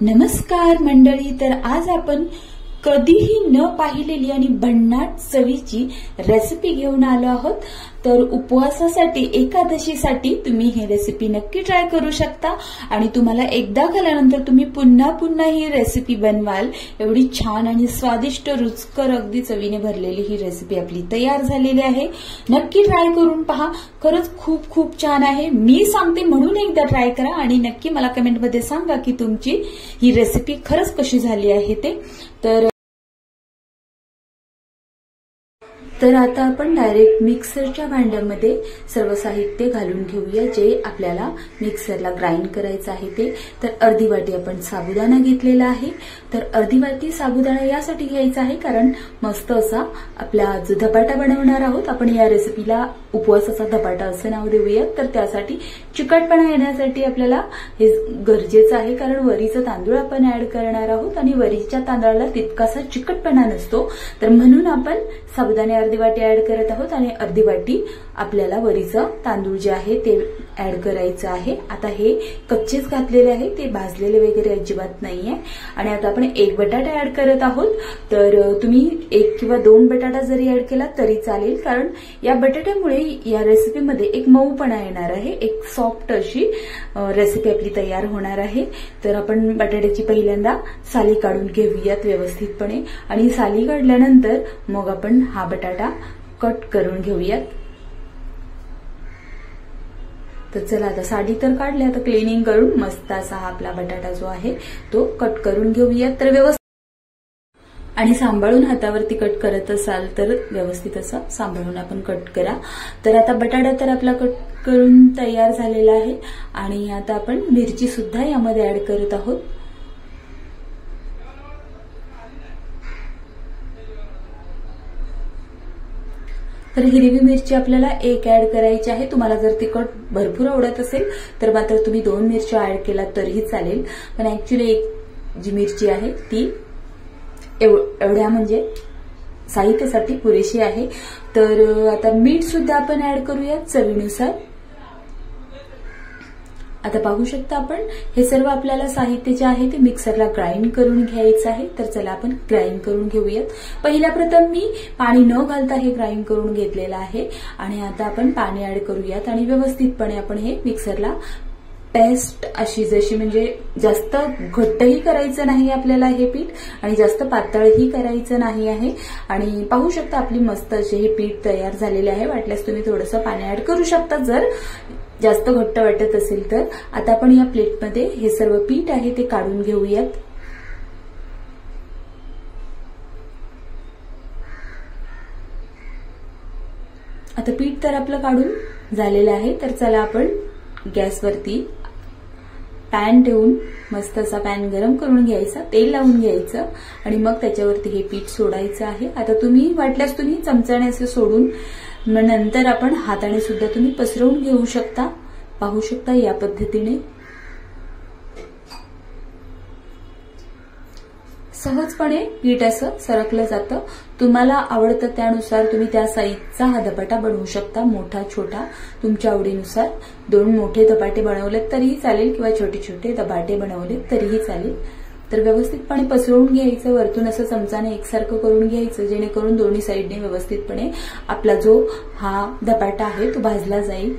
नमस्कार मंडळी, तर आज आपण कधीही न पाहिलेली आणि भन्नाट चवीची रेसिपी घेऊन आलो आहोत। तर उपवासासाठी, एकादशीसाठी तुम्ही ही रेसिपी नक्की ट्राय करू शकता आणि तुम्हाला एकदा खाल्ल्यानंतर तुम्ही पुन्हा पुन्हा ही रेसिपी बनवाल। एवढी छान आणि स्वादिष्ट, रुचकर, अगदी चवीने भरलेली ही रेसिपी आपली तयार झालेली आहे। नक्की ट्राय करून पहा, खरंच खूप खूप छान आहे। मी सांगते म्हणून एकदा ट्राय करा आणि नक्की मला कमेंटमध्ये सांगा की तुमची ही रेसिपी खरंच कशी झाली आहे ते। तर आता आपण डायरेक्ट मिक्सरच्या भांड्यामध्ये सर्व साहित्य घालून घेऊया जे आपल्याला मिक्सरला ग्राइंड करायचं आहे ते। तर अर्धी वाटी आपण साबुदाणा घेतलेला आहे। तर अर्धी वाटी साबुदाणा यासाठी घ्यायचा आहे कारण मस्त असा आपला जो धपाटा बनवणार आहोत आपण, या रेसिपीला उपवासाचा धपाटा असं नाव देऊयात। तर त्यासाठी चिकटपणा येण्यासाठी आपल्याला हे गरजेचं आहे कारण वरीचा तांदूळ आपण ऍड करणार आहोत आणि वरीच्या तांदळाला तितकासा चिकटपणा नसतो। तर म्हणून आपण साबुदाणे अर्धी वाटी ऍड करत आहोत आणि अर्धी वाटी आपल्याला वरीचं तांदूळ जे आहे ते ऍड करायचं आहे। आता हे कच्चेच घातलेले आहे, ते भाजलेले वगैरे अजिबात नाहीये। आणि आता आपण एक बटाटा ऍड करत आहोत। तर तुम्ही एक किंवा दोन बटाटा जरी ऍड केला तरी चालेल कारण या बटाट्यामुळे या रेसिपीमध्ये एक मऊपणा येणार आहे, एक सॉफ्ट अशी रेसिपी आपली तयार होणार आहे। तर आपण बटाट्याची पहिल्यांदा साली काढून घेऊयात व्यवस्थितपणे आणि साली काढल्यानंतर मग आपण हा बटाटा कट करून घेऊयात। तर चला, आता साली तर काढली, आता क्लिनिंग करून मस्त असा हा आपला बटाटा जो आहे तो कट करून घेऊयात। तर व्यवस्थित आणि सांभाळून हातावरती कट करत असाल तर व्यवस्थित असं सांभाळून आपण कट करा। तर आता बटाटा तर आपला कट करून तयार झालेला आहे आणि आता आपण मिरची सुद्धा यामध्ये ऍड करत आहोत। तर हिरवी मिरची आपल्याला एक ऍड करायची आहे। तुम्हाला जर तिखट भरपूर आवडत असेल तर मात्र तुम्ही 2 मिरच्या ऍड केला तरीही चालेल, पण ऍक्च्युली एक जी मिरची आहे ती एवढ्या म्हणजे साहित्यासाठी पुरेशी आहे। तर आता मीठ सुद्धा आपण ऍड करूया चवीनुसार। आता पाहू शकता आपण हे सर्व आपल्याला साहित्य जे आहे ते मिक्सरला ग्राइंड करून घ्यायचं आहे। तर चला आपण ग्राइंड करून घेऊयात। पहिल्या प्रथम मी पाणी न घालता हे ग्राइंड करून घेतलेलं आहे आणि आता आपण पाणी ऍड करूयात आणि व्यवस्थितपणे आपण हे मिक्सरला पेस्ट अशी, जशी म्हणजे जास्त घट्टही करायचं नाही आपल्याला हे पीठ आणि जास्त पातळही करायचं नाही आहे। आणि पाहू शकता आपली मस्त असे हे पीठ तयार झालेले आहे। वाटल्यास तुम्ही थोडंसं पाणी ऍड करू शकता जर जास्त घट्ट वाटत असेल तर। आता आपण या प्लेटमध्ये हे सर्व पीठ आहे ते काढून घेऊयात। आता पीठ तर आपलं काढून झालेलं आहे। तर चला आपण गॅसवरती पॅन ठेवून मस्त असा पॅन गरम करून घ्यायचा, तेल लावून घ्यायचं आणि मग त्याच्यावरती हे पीठ सोडायचं आहे। आता तुम्ही वाटल्यास तुम्ही चमच्याने असं सोडून मग नंतर आपण हाताने सुद्धा तुम्ही पसरवून घेऊ शकता। पाहू शकता या पद्धतीने सहजपणे पीठ असं सरकलं जातं। तुम्हाला आवडतं त्यानुसार तुम्ही त्या साईजचा हा धपाटा बनवू शकता, मोठा छोटा तुमच्या आवडीनुसार। 2 मोठे धपाटे बनवलेत तरीही चालेल किंवा छोटे छोटे धपाटे बनवलेत तरीही चालेल। तर व्यवस्थितपणे पसरवून घ्यायचं, वरतून असं चमचाने एकसारखं करून घ्यायचं जेणेकरून दोन्ही साईडने व्यवस्थितपणे आपला जो हा धपाटा आहे तो भाजला जाईल।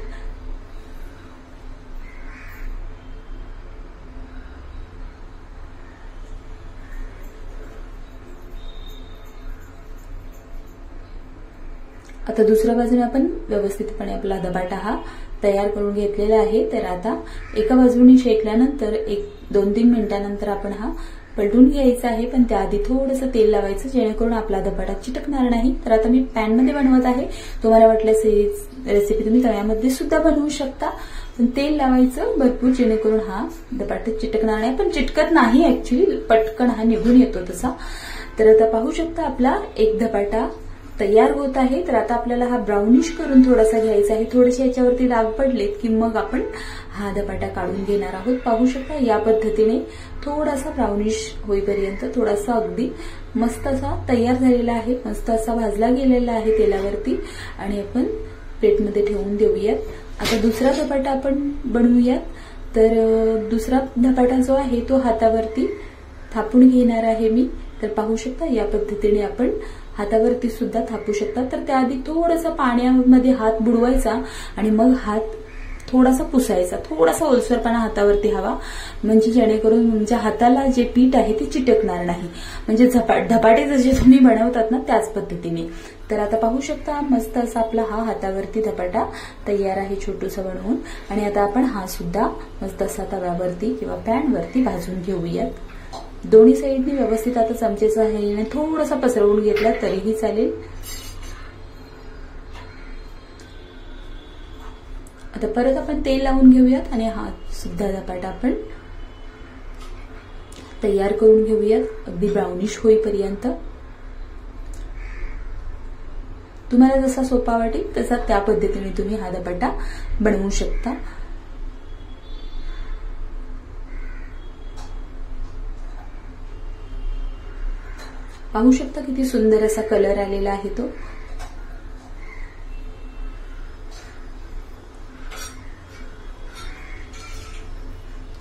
आता दुसऱ्या बाजूने आपण व्यवस्थितपणे आपला धपाटा हा तयार करून घेतलेला आहे। तर आता एका बाजूने शेकल्यानंतर 1-2-3 मिनिटांनंतर आपण हा पलटून घ्यायचा आहे, पण त्याआधी थोडंसं तेल लावायचं जेणेकरून आपला धपाटा चिटकणार नाही। तर आता मी पॅनमध्ये बनवत आहे, तुम्हाला वाटल्यास ही रेसिपी तुम्ही तव्यामध्ये सुद्धा बनवू शकता, पण तेल लावायचं भरपूर जेणेकरून हा धपाटा चिटकणार नाही, पण चिटकत नाही ऍक्च्युली, पटकन हा निघून येतो तसा। तर आता पाहू शकता आपला एक धपाटा तयार होत आहे। तर आता आपल्याला हा ब्राउनिश करून थोडासा घ्यायचा आहे। थोडेसे याच्यावरती डाग पडलेत की मग आपण हा धपाटा काढून घेणार आहोत। पाहू शकता या पद्धतीने थोडासा ब्राउनिश होईपर्यंत थोडासा अगदी मस्त असा तयार झालेला आहे, मस्त असा भाजला गेलेला आहे तेलावरती आणि आपण प्लेटमध्ये ठेवून देऊयात। आता दुसरा धपाटा आपण बनवूयात। तर दुसरा धपाटा जो आहे तो हातावरती थापून घेणार आहे मी। तर पाहू शकता या पद्धतीने आपण हातावरती सुद्धा थापू शकता। तर त्याआधी थोडासा पाण्यामध्ये हात बुडवायचा आणि मग हात थोडासा पुसायचा, थोडासा ओलसरपणा हातावरती हवा, म्हणजे जेणेकरून तुमच्या हाताला जे पीठ आहे ते चिटकणार नाही, म्हणजे धपाटे जसे तुम्ही बनवतात ना त्याच पद्धतीने। तर आता पाहू शकता मस्त असा आपला हा हातावरती धपाटा तयार आहे छोटूसा बनवून। आणि आता आपण हा सुद्धा मस्त असा तव्यावरती किंवा पॅनवरती भाजून घेऊयात। दोन्ही साईडने व्यवस्थित आता चमचेच्या सहाय्याने थोडासा पसरवून घेतला तरीही चालेल। आता परत आपण तेल लावून घेऊयात आणि हा सुद्धा धपाटा आपण तयार करून घेऊयात अगदी ब्राउनिश होईपर्यंत। तुम्हाला जसा सोपा वाटेल तसा त्या पद्धतीने तुम्ही हा धपाटा बनवू शकता। पाहू शकता किती सुंदर असा कलर आलेला आहे तो।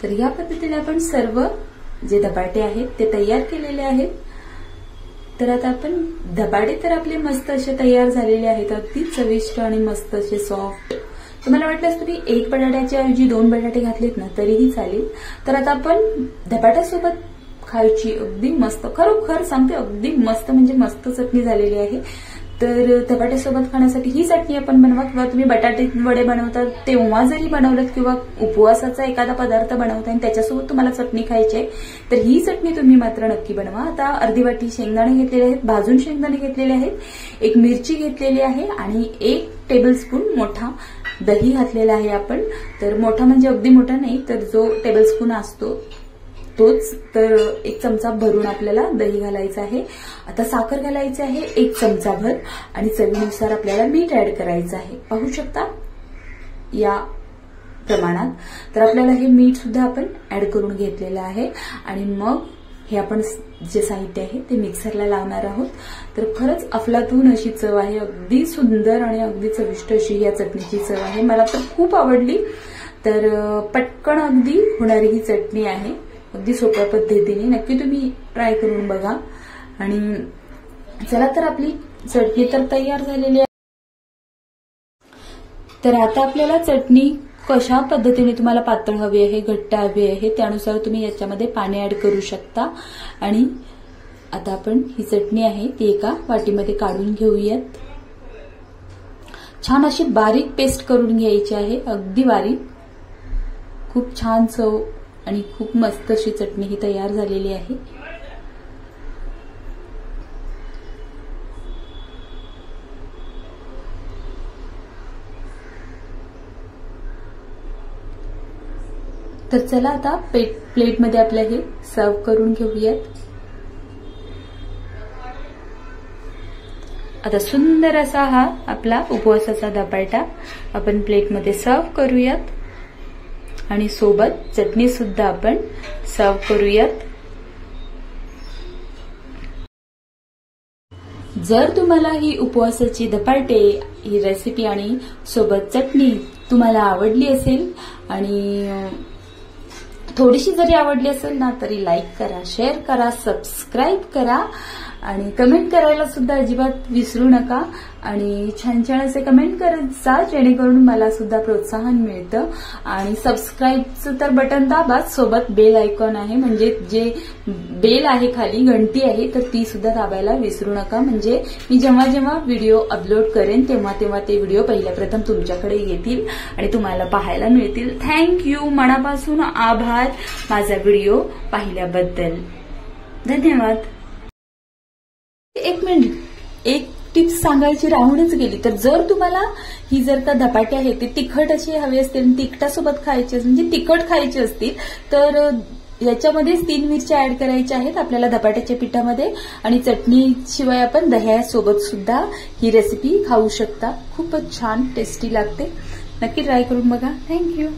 तर या पद्धतीने आपण सर्व जे धपाटे आहेत ते तयार केलेले आहेत। तर आता आपण धपाटे तर आपले मस्त असे तयार झालेले आहेत, अगदी चविष्ट आणि मस्त असे सॉफ्ट। तुम्हाला वाटल्यास तुम्ही एक बटाट्याच्या ऐवजी 2 बटाटे घातलेत ना तरीही चालेल। तर आता आपण धपाट्यासोबत खायची अगदी मस्त, खरोखर सांगते अगदी मस्त म्हणजे मस्त चटणी झालेली आहे। तर धपाट्यासोबत खाण्यासाठी ही चटणी आपण बनवा, किंवा तुम्ही बटाटे वडे बनवतात तेव्हा जरी बनवलं किंवा उपवासाचा एखादा पदार्थ बनवता आणि त्याच्यासोबत तुम्हाला चटणी खायची आहे तर ही चटणी तुम्ही मात्र नक्की बनवा। आता अर्धी वाटी शेंगदाणे घेतलेले आहेत, भाजून शेंगदाणे घेतलेले आहेत, एक मिरची घेतलेली आहे आणि 1 टेबलस्पून मोठा दही घातलेला आहे आपण। तर मोठा म्हणजे अगदी मोठा नाही, तर जो टेबलस्पून असतो तोच। तर 1 चमचा भरून आपल्याला दही घालायचं आहे। आता साखर घालायची आहे 1 चमचाभर आणि चवीनुसार आपल्याला मीठ ऍड करायचं आहे। पाहू शकता या प्रमाणात। तर आपल्याला हे मीठ सुद्धा आपण ऍड करून घेतलेलं आहे आणि मग हे आपण जे साहित्य आहे ते मिक्सरला लावणार आहोत। तर खरंच अफलातून अशी चव आहे, अगदी सुंदर आणि अगदी चविष्ट अशी या चटणीची चव आहे, मला तर खूप आवडली। तर पटकन अगदी होणारी ही चटणी आहे, अगदी सोप्या पद्धतीने नक्की तुम्ही ट्राय करून बघा। आणि चला तर आपली चटणी तर तयार झालेली आहे। तर आता आपल्याला चटणी कशा पद्धतीने तुम्हाला पातळ हवी आहे, घट्ट हवी आहे त्यानुसार तुम्ही याच्यामध्ये पाणी ऍड करू शकता। आणि आता आपण ही चटणी आहे ती एका वाटीमध्ये काढून घेऊयात। छान अशी बारीक पेस्ट करून घ्यायची आहे, अगदी बारीक। खूप छान चव आणि खूप मस्त अशी चटणी ही तयार झालेली आहे। तर चला आता प्लेटमध्ये आपल्या हे सर्व करून घेऊयात। आता सुंदर असा हा आपला उपवासाचा धपाटा आपण प्लेटमध्ये सर्व करूयात आणि सोबत चटणी सुद्धा आपण सर्व करूयात। जर तुम्हाला ही उपवासाची धपाटे ही रेसिपी आणि सोबत चटणी तुम्हाला आवडली असेल आणि थोडीशी जरी आवडली असेल ना तरी लाईक करा, शेअर करा, सबस्क्राईब करा आणि कमेंट करायला सुद्धा अजिबात विसरू नका। आणि छान छान असे कमेंट करत जा जेणेकरून मला सुद्धा प्रोत्साहन मिळतं। आणि सबस्क्राईबचं तर बटन दाबा, सोबत बेल आयकॉन आहे म्हणजे जे बेल आहे खाली घंटी आहे तर ती सुद्धा दाबायला विसरू नका, म्हणजे मी जेव्हा जेव्हा व्हिडिओ अपलोड करेन तेव्हा तेव्हा ते व्हिडिओ पहिल्या प्रथम तुमच्याकडे येतील आणि तुम्हाला पाहायला मिळतील। थँक्यू, मनापासून आभार माझा व्हिडिओ पाहिल्याबद्दल, धन्यवाद। एक मिनिट, एक टिप्स सांगायची राहूनच गेली। तर जर तुम्हाला ही जर का धपाटे आहे ते तिखट असे हवे असतील, तिखटासोबत खायचे म्हणजे तिखट खायचे असतील तर याच्यामध्ये 3 मिरच्या ऍड करायच्या आहेत आपल्याला धपाट्याच्या पिठामध्ये आणि चटणी शिवाय आपण दह्यासोबत सुद्धा ही रेसिपी खाऊ शकता। खूपच छान टेस्टी लागते, नक्की ट्राय करून बघा। थँक्यू।